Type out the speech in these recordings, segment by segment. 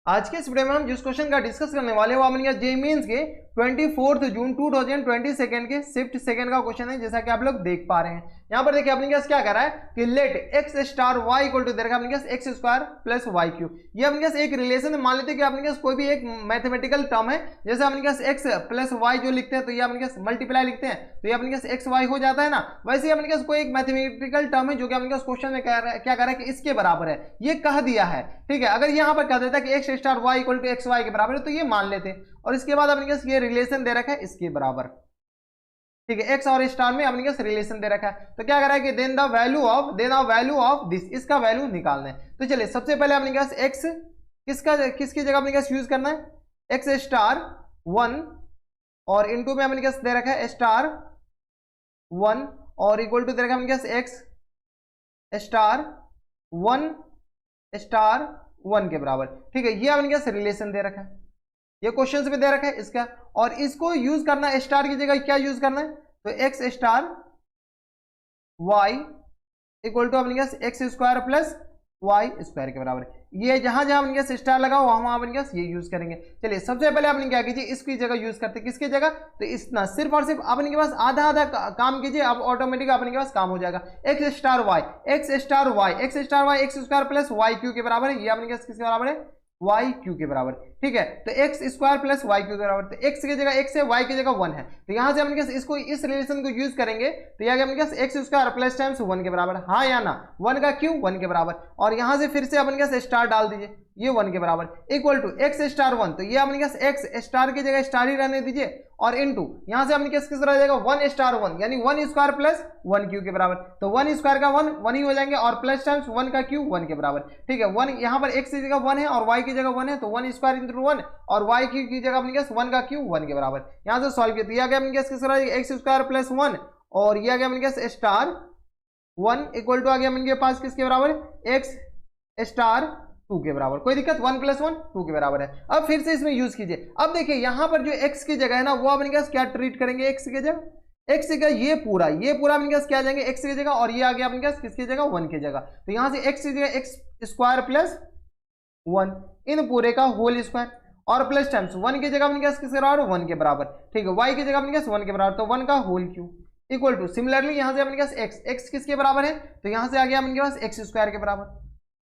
आज के इस वीडियो में हम जिस क्वेश्चन का डिस्कस करने वाले हैं वो अपने जेईई मेंस के 24 जून 2022 के शिफ्ट सेकंड का क्वेश्चन है, जैसा कि आप लोग देख पा रहे हैं। यहाँ पर देखिए अपने क्या कह रहा है कि let X star Y equal to दे रखा है X square plus Y cube. ये अपने एक रिलेशन है। मान लेते हैं कि अपने कोई भी एक मैथमेटिकल टर्म है, जैसे अपने एक्स प्लस वाई जो लिखते हैं तो ये अपने मल्टीप्लाई लिखते हैं तो ये अपने एक्स वाई हो जाता है ना। वैसे अपने कोई एक मैथमेटिकल टर्म है जो कि अपने क्वेश्चन में क्या कह रहा है कि इसके बराबर है, ये कह दिया है। ठीक है, अगर यहाँ पर कह देता है कि x star Y equal to x y के बराबर है तो ये मान लेते हैं, और इसके बाद अपने ये रिलेशन दे रखा है इसके बराबर। ठीक है, एक्स और स्टार में अपने रिलेशन दे रखा है, तो क्या कर रहा है कि then the value of this, इसका वैल्यू निकालना है। तो चलिए सबसे पहले अपने पास एक्स किसकी जगह अपने पास यूज करना है, एक्स स्टार 1 और इनटू में अपने पास दे रखा है स्टार 1 और इक्वल टू दे रखा है अपने पास एक्स स्टार 1 स्टार 1 के बराबर। ठीक है, ये अपने पास रिलेशन दे रखा है, ये क्वेश्चन में दे रखा है इसका, और इसको यूज करना है स्टार की जगह क्या यूज करना है, तो X star Y equal to अपने X square plus Y square के बराबर है। ये जहां जहां अपने स्टार लगा वहां अपने ये यूज करेंगे। चलिए सबसे पहले आपने क्या कीजिए, इसकी जगह यूज करते, किसकी जगह, तो इतना सिर्फ और सिर्फ अपने के पास आधा आधा काम कीजिए, अब ऑटोमेटिक अपने के पास काम हो जाएगा। X star y x square plus Y cube के बराबर है, ये अपने के किसके बराबर है, वाई क्यू के बराबर। ठीक है, तो x square plus Y cube के बराबर, तो एक्स की जगह एक्स है, वाई की जगह 1 है, तो यहां से अपने इसको इस रिलेशन को यूज करेंगे तो यह अपने एक्स स्क्वायर प्लस टाइम्स 1 के बराबर, हाँ या ना, 1 का क्यू 1 के बराबर, और यहां से फिर से अपने स्टार डाल दीजिए, ये 1 के बराबर इक्वल टू एक्स स्टार 1, तो ये अपने एक्स स्टार की जगह स्टार ही रहने दीजिए, और इनटू यहां से अपने किस रह जाएगा 1 स्टार 1 यानी 1 स्क्वायर प्लस 1 क्यू के बराबर, तो 1 स्क्वायर का 1 ही हो जाएंगे, और प्लस टाइम्स 1 का क्यू 1 के बराबर। ठीक है, 1 यहां पर एक्स की जगह 1 है और वाई की जगह 1 है, तो 1 स्क्वायर इंटू 1 और वाई क्यू की जगह अपने 1 का क्यू 1 के बराबर। यहां से सॉल्व किया, यह गया अपने किस रह जाएगा एक्स स्क्वायर प्लस 1 और यह गया अपने स्टार 1 इक्वल टू आ गया अपने पास किसके बराबर, एक्स स्टार 2 के बराबर। कोई दिक्कत, 1 प्लस 1 2 के बराबर है। अब फिर से इसमें यूज कीजिए, अब देखिए यहां पर जो x की जगह है ना वो अपने क्या ट्रीट करेंगे, x की जगह x की जगह ये पूरा अपने क्या आ जाएंगे x की जगह, और ये आ गया अपने किसकी जगह 1 की जगह, तो यहां से x की जगह x स्क्वायर प्लस 1 इन पूरे का होल स्क्वायर, और प्लस टाइम्स 1 की जगह अपने किसके बराबर 1 के बराबर। ठीक है, y की जगह अपने 1 के बराबर, तो 1 का whole cube equal to similarly यहां से अपने x किसके बराबर है, तो यहां से आ गया अपने पास x स्क्वायर के बराबर,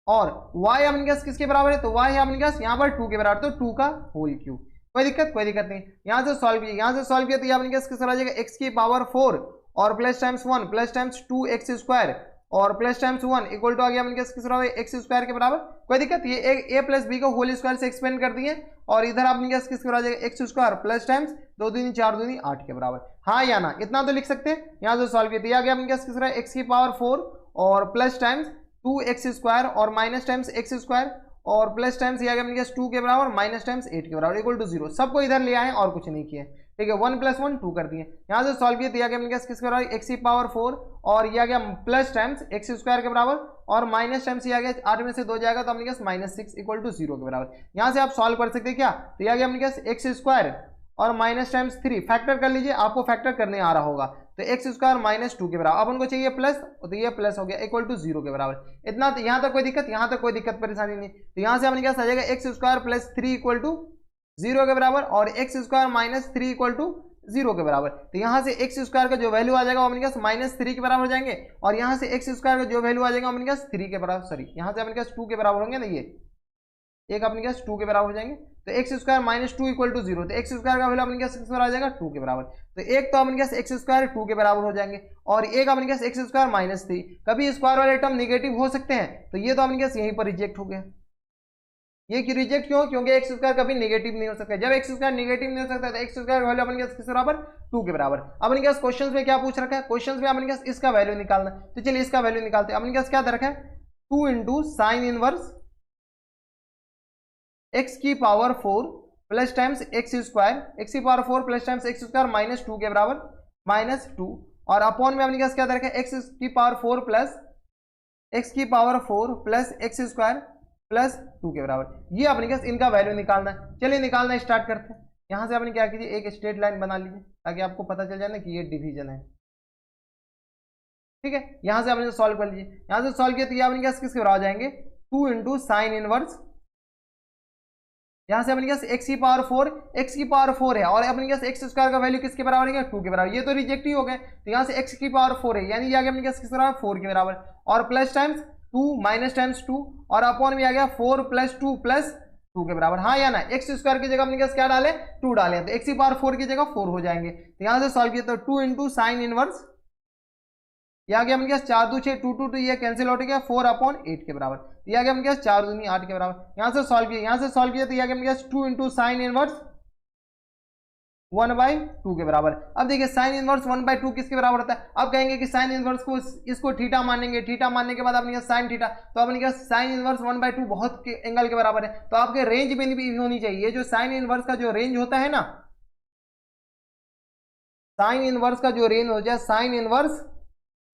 और y अपने पास किसके बराबर है, तो y है अपने पास यहाँ पर 2 के बराबर, तो 2 का होल क्यूब। कोई दिक्कत नहीं। यहां से सॉल्व किया तो ये अपने पास किस आ जाएगा x की पावर 4 और plus times 1 plus times 2 x square और प्लस टाइम्स 1 इक्वल टू आ गया अपने पास किस एक्स स्क्वायर के बराबर। कोई दिक्कत, ये a प्लस बी को होल स्क्वायर से एक्सपेंड कर दिए, और इधर अपने पास किस आ जाएगा एक्स स्क्वायर प्लस टाइम्स 2 दूनी 4 दूनी 8 के बराबर, हाँ या ना, इतना तो लिख सकते हैं। यहां से सॉल्व किया आ गया अपने पास किस एक्स की पावर 4 और प्लस टाइम्स 2 एक्स स्क्वायर और माइनस टाइम्स एक्स स्क्वायर और प्लस टाइम्स ये आ गया अपने पास 2 के बराबर माइनस टाइम्स 8 के बराबर इक्वल टू 0, सबको इधर ले आए और कुछ नहीं किए। ठीक है, 1 प्लस 1 2 कर दिए। यहां से सॉल्व किया अपने पास किसके बराबर एक्स की पावर 4 और ये आ गया प्लस टाइम्स एक्स स्क्वायर के बराबर और माइनस टाइम्स ये आ गया 8 में से 2 जाएगा तो अपने पास माइनस 6 इक्वल टू 0 के बराबर। यहां से आप सॉल्व कर सकते हैं क्या, तो ये आ गया अपने पास एक्स स्क्वायर और माइनस टाइम्स 3 फैक्टर कर लीजिए, आपको फैक्टर करने आ रहा होगा, तो एक्स स्क्वायर माइनस 2 के बराबर, अब उनको चाहिए प्लस, तो ये प्लस हो गया इक्वल टू 0 के बराबर। इतना तो यहां तक कोई दिक्कत परेशानी नहीं, तो यहां से अपने क्या आ जाएगा x square plus 3 equal to 0 के बराबर और x square minus 3 equal to 0 के बराबर। तो यहां से एक्स स्क्वायर का जो वैल्यू आ जाएगा वो अपने पास माइनस 3 के बराबर हो जाएंगे, और यहां से एक्स स्क्वायर का जो वैल्यू आ जाएगा अपने पास 3 के बराबर, सॉरी यहां से अपने पास 2 के बराबर होंगे ना, ये एक अपने पास 2 के बराबर हो जाएंगे, तो x square minus 2 equal to 0, तो एक्स स्क्वायर का वैल्यू अपने पास आ जाएगा 2 के बराबर, तो एक तो अपने पास एक्स स्क्वायर 2 के बराबर हो जाएंगे और एक अपने पास एक्स स्क्वायर माइनस 3। कभी स्क्वायर वाले टर्म निगेटिव हो सकते हैं, तो ये तो अपने पास यहीं पर रिजेक्ट हो गया। ये कि रिजेक्ट क्यों, क्योंकि एक्स स्क्वायर कभी नेगेटिव नहीं हो सकता, जब एक्स स्क्वायर नेगेटिव नहीं हो सकता तो एक्स स्क्वायर वैल्यू अपने पास किसके बराबर 2 के बराबर। अपने पास क्वेश्चन में क्या पूछ रखा है, क्वेश्चन में अपने पास इसका वैल्यू निकालना, तो चलिए इसका वैल्यू निकालते हैं। अपने पास क्या दे रखा है 2 इंटू साइन इनवर्स एक्स की power 4 plus times X square, X की power 4 plus times X square minus 2 के बराबर माइनस 2, और अपॉन में अपने पास क्या दे रखा है एक्स की पावर 4 प्लस एक्स की power 4 plus x square plus 2 के बराबर। ये अपने पास इनका वैल्यू निकालना है। चलिए निकालना स्टार्ट करते हैं। यहां से आपने क्या कीजिए एक स्ट्रेट लाइन बना लीजिए ताकि आपको पता चल जाए ना कि ये डिवीजन है। ठीक है, यहां से आपने सॉल्व कर लीजिए, यहां से सॉल्व किया तो ये अपने पास किसके बराबर जाएंगे 2 इंटू साइन इनवर्स यहाँ से अपने पास x की पावर 4 है और अपने पास x स्क्वायर का वैल्यू किसके बराबर है, 2 के बराबर, ये तो रिजेक्ट ही हो गए। तो यहाँ से x की पावर 4 है यानी ये आ गया अपने पास किसके बराबर, 4 के बराबर, और प्लस टाइम्स 2 माइनस टाइम्स 2 और अपॉन में आ गया 4 प्लस 2 प्लस 2 के बराबर, हाँ या ना। x स्क्वायर की जगह अपने पास क्या डाले, 2 डाले, तो x की पावर 4 की जगह 4 हो जाएंगे। तो यहाँ से सॉल्व किया तो 2 इंटू साइन इनवर्स, ये आ गया अपने पास 4 2 6 2 2 2, ये कैंसिल हो गया 4/8 के बराबर, तो ये आ गया अपने पास 4 दूनी 8 के बराबर। यहाँ से सॉल्व किया तो ये आ गया अपने पास 2 इंटू साइन इनवर्स 1/2 के बराबर। अब देखिए साइन इनवर्स 1/2 किसके बराबर होता है, अब कहेंगे कि साइन इनवर्स को इसको थीटा मानेंगे, थीटा मानने के बाद अपने पास साइन थीटा, तो अपने पास साइन इनवर्स 1/2 बहुत के एंगल के बराबर है, तो आपके रेंज में भी होनी चाहिए। ये जो साइन इनवर्स का जो रेंज होता है ना, साइन इनवर्स का जो रेंज हो जाए साइन इनवर्स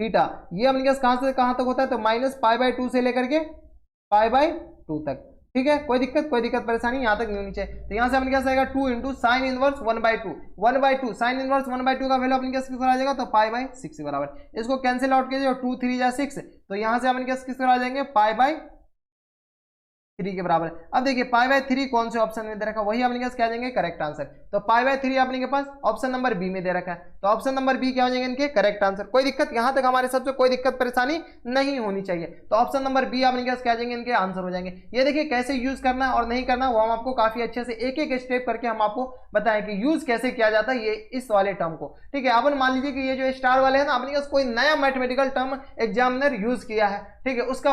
थीटा, ये अपने पास कहां से कहां तक होता है, तो -π/2 से लेकर के π/2 तक, ठीक है। कोई दिक्कत परेशानी यहाँ तक नहीं होनी चाहिए। तो यहाँ से अपने पास आएगा 2 into sine inverse 1/2 sine inverse 1/2 का वैल्यू अपने पास किस आ जाएगा, तो π/6 के बराबर। इसको कैंसिल आउट कीजिए और 2 3 जा 6, तो यहाँ से अपने पास किस आ जाएंगे, π/3 के बराबर। अब देखिए π/3 कौन से ऑप्शन में दे रखा है, वही अपने पास क्या आ जाएंगे, करेक्ट आंसर। तो π/3 अपने के पास ऑप्शन नंबर बी में दे रखा है, तो ऑप्शन नंबर बी क्या हो जाएंगे इनके, करेक्ट आंसर। कोई दिक्कत यहाँ तक हमारे सबसे कोई दिक्कत परेशानी नहीं होनी चाहिए। तो ऑप्शन नंबर बी अपने पास क्या आ जाएंगे, इनके आंसर हो जाएंगे। ये देखिए कैसे यूज करना और नहीं करना वो हम आपको काफी अच्छे से एक एक स्टेप करके हम आपको बताएं कि यूज कैसे किया जाता है ये इस वाले टर्म को, ठीक है। अपन मान लीजिए कि ये जो स्टार वाले है ना, अपने पास कोई नया मैथमेटिकल टर्म एग्जामिनर यूज किया है, ठीक है, उसका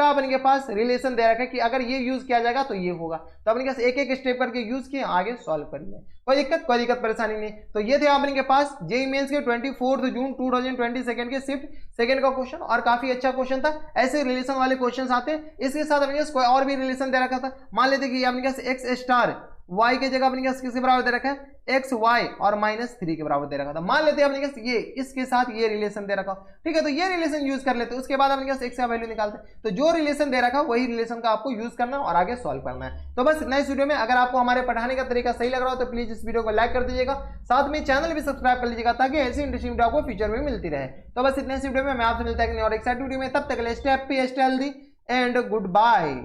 अपने के पास रिलेशन दे रखा है कि अगर ये यूज किया जाएगा तो ये होगा, तो अपने पास एक एक स्टेप करके यूज किए, आगे सॉल्व करिए। कोई दिक्कत परेशानी नहीं। तो ये थे अपने के पास जेईई मेंस के 24 जून 2022 के शिफ्ट सेकंड का क्वेश्चन, और काफी अच्छा क्वेश्चन था। ऐसे रिलेशन वाले क्वेश्चन आते हैं, इसके साथ अपने पास कोई और भी रिलेशन दे रखा था। मान लेते कि अपने पास एक्स स्टार y के जगह अपने पास किसके बराबर दे रखा है, एक्स वाई और -3 के बराबर दे रखा था। मान लेते हैं अपने पास ये इसके साथ ये रिलेशन दे रखा, ठीक है, तो ये रिलेशन यूज कर लेते, उसके बाद अपने पास x का वैल्यू निकालते हैं। तो जो रिलेशन दे रखा वही रिलेशन का आपको यूज करना और आगे सॉल्व करना है। तो बस नेक्स्ट वीडियो में अगर आपको हमारे पढ़ाने का तरीका सही लग रहा हो तो प्लीज इस वीडियो को लाइक कर दीजिएगा, साथ में चैनल भी सब्सक्राइब कर लीजिएगा ताकि ऐसी इंटरेस्टिंग वीडियो आपको फ्यूचर में मिलती रहे। तो बस इतने वीडियो में मैं आपसे मिलता है और एक्साइटेड वीडियो में, तब तक के लिए stay happy, stay healthy and good bye.